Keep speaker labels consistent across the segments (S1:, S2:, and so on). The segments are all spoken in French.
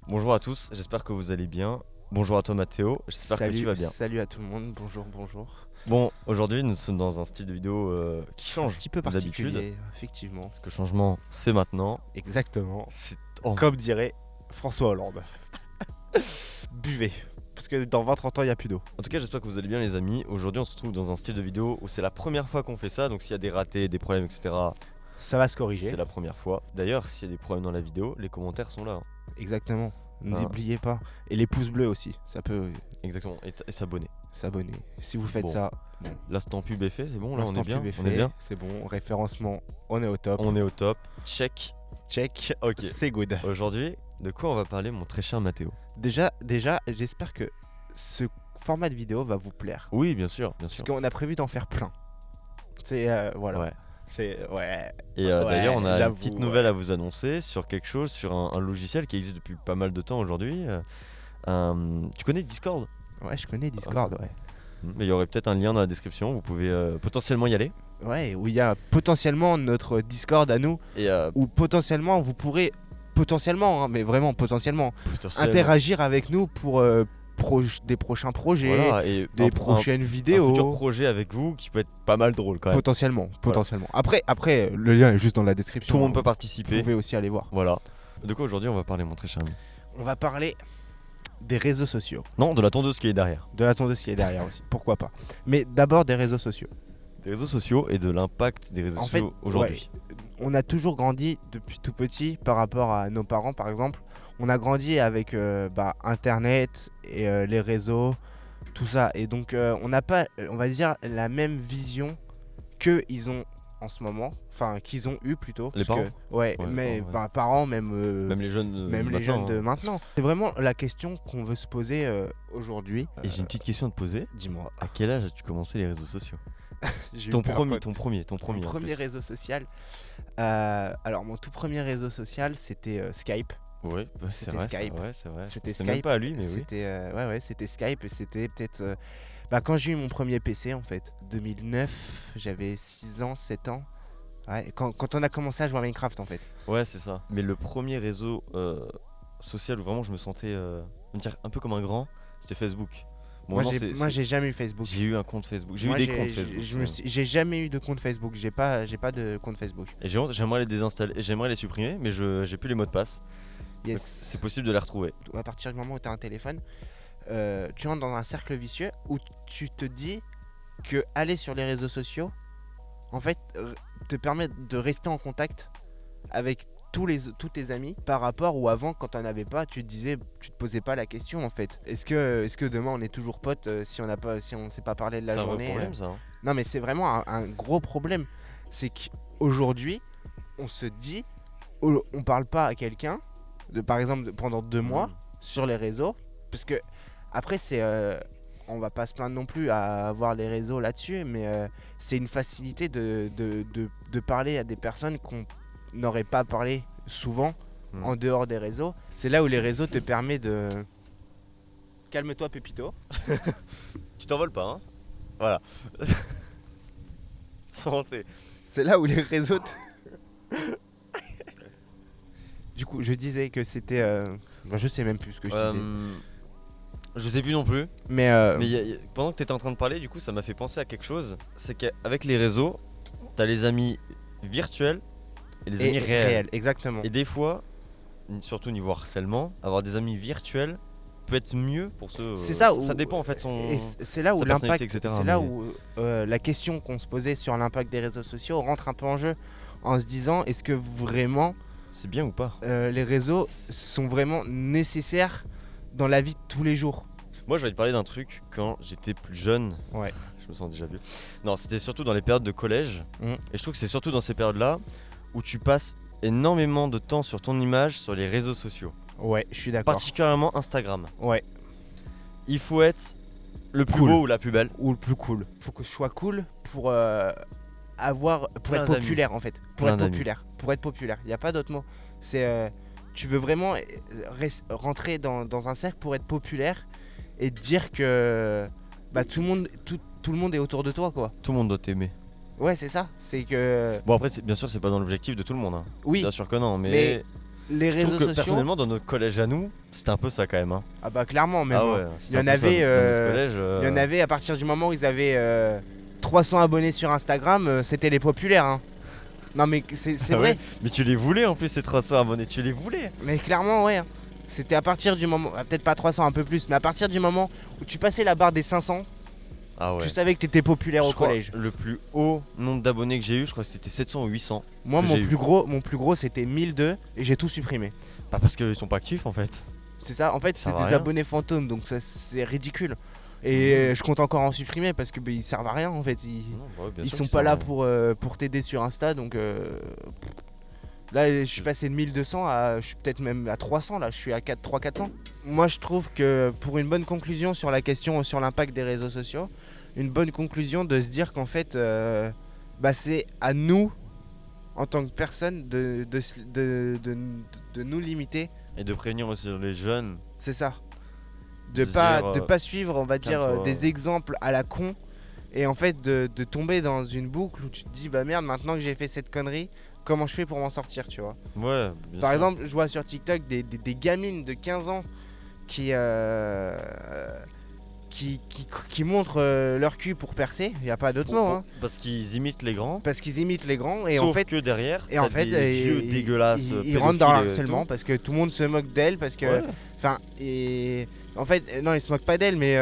S1: Bonjour à tous, j'espère que vous allez bien. Bonjour à toi Mathéo, j'espère que tu vas bien.
S2: Salut à tout le monde, bonjour.
S1: Bon, aujourd'hui nous sommes dans un style de vidéo qui
S2: Un
S1: change
S2: petit peu
S1: d'habitude.
S2: particulier, effectivement.
S1: Parce que changement, c'est maintenant.
S2: Exactement.
S1: C'est... Oh.
S2: Comme dirait François Hollande. Buvez. Parce que dans 20-30 ans, il n'y a plus d'eau.
S1: En tout cas, j'espère que vous allez bien les amis. Aujourd'hui, on se retrouve dans un style de vidéo où c'est la première fois qu'on fait ça. Donc s'il y a des ratés, des problèmes, etc.,
S2: Ça va se corriger.
S1: c'est la première fois. D'ailleurs, s'il y a des problèmes dans la vidéo, les commentaires sont là. hein.
S2: Exactement.
S1: Ah.
S2: N'oubliez pas. Et les pouces bleus aussi. Ça peut
S1: Exactement, et s'abonner.
S2: s'abonner. Si vous faites
S1: Bon.
S2: ça,
S1: L'instant pub est fait, c'est bon, là on
S2: l'instant
S1: est bien.
S2: pub est
S1: On est
S2: fait,
S1: bien.
S2: c'est bon. Référencement, on est au top.
S1: On est au top. Check.
S2: Check.
S1: Ok.
S2: C'est good.
S1: Aujourd'hui, de quoi on va parler, mon très cher Mathéo?
S2: Déjà, j'espère que ce format de vidéo va vous plaire.
S1: Oui, bien sûr, bien
S2: Parce
S1: sûr.
S2: qu'on a prévu d'en faire plein. C'est voilà.
S1: Ouais.
S2: C'est ouais.
S1: Et
S2: Ouais,
S1: d'ailleurs, on a une
S2: j'avoue,
S1: petite nouvelle à vous annoncer sur quelque chose, sur un logiciel qui existe depuis pas mal de temps aujourd'hui. Tu connais Discord?
S2: Ouais, je connais Discord, ouais.
S1: Mais il y aurait peut-être un lien dans la description, vous pouvez potentiellement y aller.
S2: Ouais, où il y a potentiellement notre Discord à nous,
S1: Et
S2: où potentiellement vous pourrez, potentiellement, hein, mais vraiment potentiellement, interagir avec nous pour des prochains projets,
S1: voilà, et
S2: des prochaines
S1: un
S2: vidéos.
S1: futur projet avec vous qui peut être pas mal drôle quand même.
S2: Potentiellement. Après, le lien est juste dans la description.
S1: Tout le monde peut
S2: Vous
S1: participer.
S2: pouvez aussi aller voir.
S1: Voilà. De quoi aujourd'hui on va parler, mon très cher ami?
S2: On va parler des réseaux sociaux,
S1: Non, de la tondeuse qui est derrière.
S2: de la tondeuse qui est derrière aussi, pourquoi pas. Mais d'abord des réseaux sociaux.
S1: Des réseaux sociaux et de l'impact des réseaux
S2: En fait,
S1: sociaux aujourd'hui.
S2: On a toujours grandi depuis tout petit par rapport à nos parents, par exemple. On a grandi avec Internet et les réseaux, tout ça. Et donc, on n'a pas, on va dire, la même vision qu'ils ont en ce moment. Enfin, qu'ils ont eu plutôt.
S1: Les
S2: parce
S1: parents
S2: que- Ouais,
S1: Ouais,
S2: mais
S1: les parents,
S2: parents, même
S1: Même les jeunes,
S2: même les jeunes de
S1: hein.
S2: maintenant. C'est vraiment la question qu'on veut se poser aujourd'hui.
S1: Et j'ai une petite question à te poser.
S2: Dis-moi.
S1: À quel âge as-tu commencé les réseaux sociaux?
S2: J'ai eu
S1: Ton
S2: peur,
S1: premier,
S2: pote.
S1: ton premier, ton
S2: Mon
S1: premier. en
S2: premier
S1: plus.
S2: réseau social. Alors, mon tout premier réseau social, c'était Skype.
S1: Ouais, bah, c'est
S2: C'était
S1: vrai,
S2: Skype.
S1: c'est vrai, c'est vrai.
S2: C'était
S1: Je pensais
S2: Skype.
S1: même pas à lui, mais oui.
S2: C'était c'était Skype et c'était peut-être quand j'ai eu mon premier PC en fait, 2009, j'avais 6 ans, 7 ans. Ouais, quand on a commencé à jouer à Minecraft en fait.
S1: Ouais, c'est ça. Mais le premier réseau social où vraiment je me sentais on va dire un peu comme un grand, c'était Facebook. Bon, non,
S2: Moi j'ai jamais eu Facebook.
S1: j'ai eu un compte Facebook. J'ai eu
S2: Moi,
S1: des comptes Facebook.
S2: j'ai jamais eu de compte Facebook. J'ai pas de compte Facebook.
S1: Et j'aimerais les désinstaller, j'aimerais les supprimer, mais j'ai plus les mots de passe. Donc
S2: Yes.
S1: c'est possible de les retrouver.
S2: À partir du moment où tu as un téléphone, tu entres dans un cercle vicieux où tu te dis que aller sur les réseaux sociaux, en fait, te permet de rester en contact avec tous tes amis par rapport où avant, quand t'en avais pas, tu te posais pas la question en fait. Est-ce que demain on est toujours potes si on s'est pas parlé de la
S1: C'est un vrai
S2: journée
S1: problème ça. hein.
S2: Non mais c'est vraiment un gros problème. C'est qu'aujourd'hui, on se dit, on parle pas à quelqu'un, par exemple pendant 2 mois sur les réseaux, parce que après c'est on va pas se plaindre non plus à avoir les réseaux là-dessus, mais c'est une facilité de parler à des personnes qu'on n'aurait pas parlé souvent en dehors des réseaux. C'est là où les réseaux te permettent de... Calme-toi Pépito.
S1: Tu t'envoles pas, hein? Voilà. Santé.
S2: C'est là où les réseaux Du coup, je disais que c'était... je sais même plus ce que je disais.
S1: Je sais plus non plus.
S2: Mais,
S1: Mais pendant que tu étais en train de parler, du coup, ça m'a fait penser à quelque chose. C'est qu'avec les réseaux, t'as les amis virtuels et les amis réels.
S2: exactement.
S1: Et des fois, surtout niveau harcèlement, avoir des amis virtuels peut être mieux pour ceux.
S2: C'est ça.
S1: Ça dépend en fait
S2: Et c'est là où
S1: sa
S2: l'impact,
S1: personnalité, etc.,
S2: c'est là
S1: mais-
S2: où la question qu'on se posait sur l'impact des réseaux sociaux rentre un peu en jeu, en se disant est-ce que vraiment
S1: c'est bien ou pas.
S2: les réseaux sont vraiment nécessaires dans la vie de tous les jours?
S1: Moi, je vais te parler d'un truc quand j'étais plus jeune.
S2: Ouais.
S1: Je me sens déjà vieux. Non, c'était surtout dans les périodes de collège. Et je trouve que c'est surtout dans ces périodes-là où tu passes énormément de temps sur ton image sur les réseaux sociaux.
S2: Ouais, je suis d'accord.
S1: Particulièrement Instagram.
S2: Ouais.
S1: Il faut être le plus
S2: Cool.
S1: beau ou la plus belle.
S2: Ou le plus cool. Faut que je sois cool pour pour
S1: Plein
S2: être
S1: d'amis.
S2: populaire en fait. Pour
S1: Plein
S2: être
S1: d'amis.
S2: populaire. Pour être populaire. Il y a pas d'autre mot. C'est tu veux vraiment rentrer dans un cercle pour être populaire et te dire que tout le monde est autour de toi quoi.
S1: Tout le monde doit t'aimer.
S2: Ouais, c'est ça. C'est que
S1: Bon, après, bien sûr, c'est pas dans l'objectif de tout le monde. hein.
S2: oui,
S1: Bien sûr que non,
S2: Mais les
S1: Je trouve
S2: réseaux
S1: que
S2: sociaux.
S1: personnellement, dans notre collège à nous, c'était un peu ça quand même. Hein.
S2: Ah bah clairement, même.
S1: Ah
S2: hein.
S1: ouais,
S2: Il y en avait, Il y en avait à partir du moment où ils avaient 300 abonnés sur Instagram, c'était les populaires. Hein. Non mais c'est
S1: Ah
S2: vrai.
S1: ouais, mais tu les voulais en plus ces 300 abonnés, tu les voulais.
S2: Mais clairement ouais. Hein. C'était à partir du moment, peut-être pas 300 un peu plus, mais à partir du moment où tu passais la barre des 500,
S1: Ah ouais.
S2: tu savais que t'étais populaire
S1: Je
S2: au
S1: crois
S2: collège.
S1: le plus haut nombre d'abonnés que j'ai eu, je crois que c'était 700 ou 800.
S2: Moi
S1: que
S2: mon
S1: j'ai eu.
S2: plus gros c'était 1002 et j'ai tout supprimé.
S1: Pas parce qu'ils sont pas actifs en fait.
S2: C'est ça, en fait
S1: Ça
S2: c'est
S1: va
S2: des
S1: rien.
S2: abonnés fantômes donc ça c'est ridicule. Et je compte encore en supprimer parce que ils servent à rien en fait.
S1: Non, bah ouais, bien
S2: Ils
S1: sûr
S2: sont
S1: qu'ils
S2: pas
S1: sont
S2: là
S1: rien.
S2: pour t'aider sur Insta donc là je suis passé de 1200 à je suis peut-être même à 300 là, je suis à 300-400. Moi je trouve que pour une bonne conclusion sur la question sur l'impact des réseaux sociaux, une bonne conclusion de se dire qu'en fait c'est à nous en tant que personne de nous limiter,
S1: Et de prévenir aussi les jeunes.
S2: c'est ça.
S1: De
S2: De
S1: dire,
S2: pas suivre on va dire
S1: calme-toi.
S2: des exemples à la con. Et en fait de tomber dans une boucle où tu te dis bah merde maintenant que j'ai fait cette connerie, comment je fais pour m'en sortir tu vois.
S1: Ouais, bien
S2: Par
S1: sûr.
S2: exemple je vois sur TikTok des gamines de 15 ans qui montrent leur cul pour percer, il n'y a pas d'autre mot hein,
S1: Parce qu'ils imitent les grands.
S2: parce qu'ils imitent les grands et
S1: Sauf
S2: en fait
S1: que derrière,
S2: et en
S1: t'as
S2: fait
S1: des vieux
S2: ils-
S1: dégueulasses.
S2: ils rentrent dans le
S1: pédophiles et
S2: harcèlement
S1: tout.
S2: parce que tout le monde se moque d'elle parce que
S1: Ouais.
S2: enfin et en fait non ils se moquent pas d'elle mais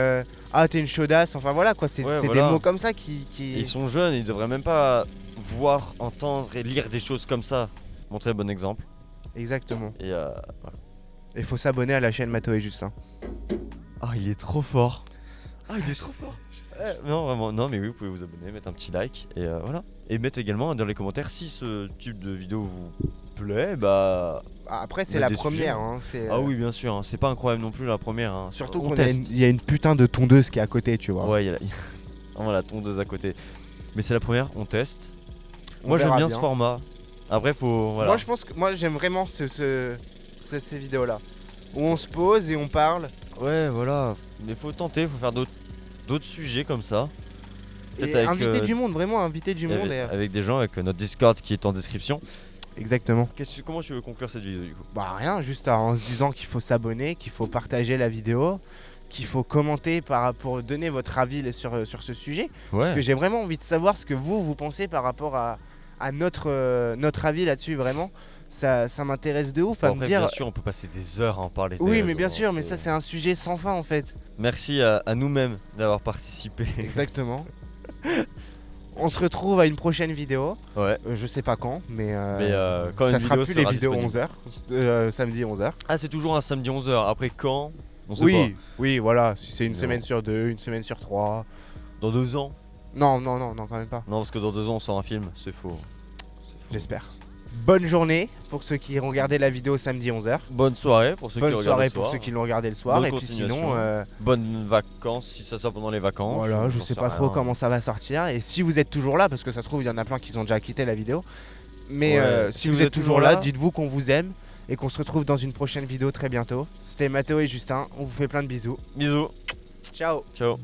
S2: ah t'es une chaudasse enfin voilà quoi c'est
S1: Ouais,
S2: c'est
S1: voilà.
S2: des mots comme ça
S1: Et ils sont jeunes, ils devraient même pas voir, entendre et lire des choses comme ça. Montrer un bon exemple.
S2: exactement.
S1: Et voilà.
S2: Il faut s'abonner à la chaîne Mato et Justin.
S1: Ah, il est trop fort. Ah, il est trop fort. Non, vraiment, non, mais oui, vous pouvez vous abonner, mettre un petit like et voilà. Et mettre également dans les commentaires si ce type de vidéo vous plaît, bah.
S2: Après c'est
S1: Mettre
S2: la
S1: des
S2: première
S1: sujets.
S2: hein, c'est
S1: Ah oui, bien sûr, hein, c'est pas incroyable non plus la première. Hein.
S2: surtout
S1: On
S2: qu'on
S1: teste.
S2: il y a une putain de tondeuse qui est à côté tu vois.
S1: Ouais, il y a vraiment la tondeuse à côté. Mais c'est la première, on teste.
S2: On
S1: Moi j'aime
S2: verra
S1: bien
S2: bien.
S1: ce format. Après, faut. Voilà.
S2: Moi je pense que moi j'aime vraiment ces vidéos là où on se pose et on parle
S1: Ouais, voilà. Mais faut tenter, faut faire d'autres sujets comme ça. Peut-être
S2: et
S1: avec,
S2: inviter du monde vraiment inviter du monde
S1: avec des gens, avec notre Discord qui est en description.
S2: exactement.
S1: Comment tu veux conclure cette vidéo du coup?
S2: Bah rien, juste en se disant qu'il faut s'abonner, qu'il faut partager la vidéo, qu'il faut commenter pour donner votre avis sur ce sujet. Parce que
S1: Ouais.
S2: j'ai vraiment envie de savoir ce que vous pensez par rapport à notre avis là-dessus, vraiment. Ça m'intéresse de ouf à
S1: Bon,
S2: me
S1: après,
S2: dire...
S1: bien sûr, on peut passer des heures à en parler. des
S2: Oui, mais
S1: réseaux,
S2: bien
S1: hein,
S2: sûr, mais ça c'est un sujet sans fin en fait.
S1: Merci à nous-mêmes d'avoir participé.
S2: Exactement. On se retrouve à une prochaine vidéo.
S1: Ouais.
S2: Je sais pas quand, mais,
S1: quand
S2: ça
S1: une
S2: sera
S1: vidéo
S2: plus les
S1: sera
S2: vidéos
S1: disponible.
S2: 11h. Samedi 11h.
S1: Ah, c'est toujours un samedi 11h. Après quand? On sait
S2: Oui, oui, voilà. Si c'est une
S1: Non.
S2: semaine sur 2, une semaine sur 3.
S1: pas. Dans 2 ans?
S2: Non, quand même pas.
S1: Non, parce que dans 2 ans on sort un film. C'est faux. C'est faux.
S2: J'espère. Bonne journée pour ceux qui ont regardé la vidéo samedi 11h.
S1: Bonne soirée pour ceux qui
S2: Bonne
S1: regardent
S2: soirée
S1: le
S2: pour
S1: soir.
S2: ceux qui l'ont regardé le soir.
S1: Bonne
S2: Et puis sinon,
S1: continuation. Bonnes vacances si ça sort pendant les vacances.
S2: voilà, je
S1: J'en
S2: sais pas trop
S1: rien.
S2: comment ça va sortir. Et si vous êtes toujours là, parce que ça se trouve, il y en a plein qui ont déjà quitté la vidéo. Mais
S1: Ouais,
S2: si vous êtes toujours là, dites-vous qu'on vous aime et qu'on se retrouve dans une prochaine vidéo très bientôt. C'était Mathéo et Justin. On vous fait plein de bisous.
S1: Bisous.
S2: Ciao.
S1: Ciao.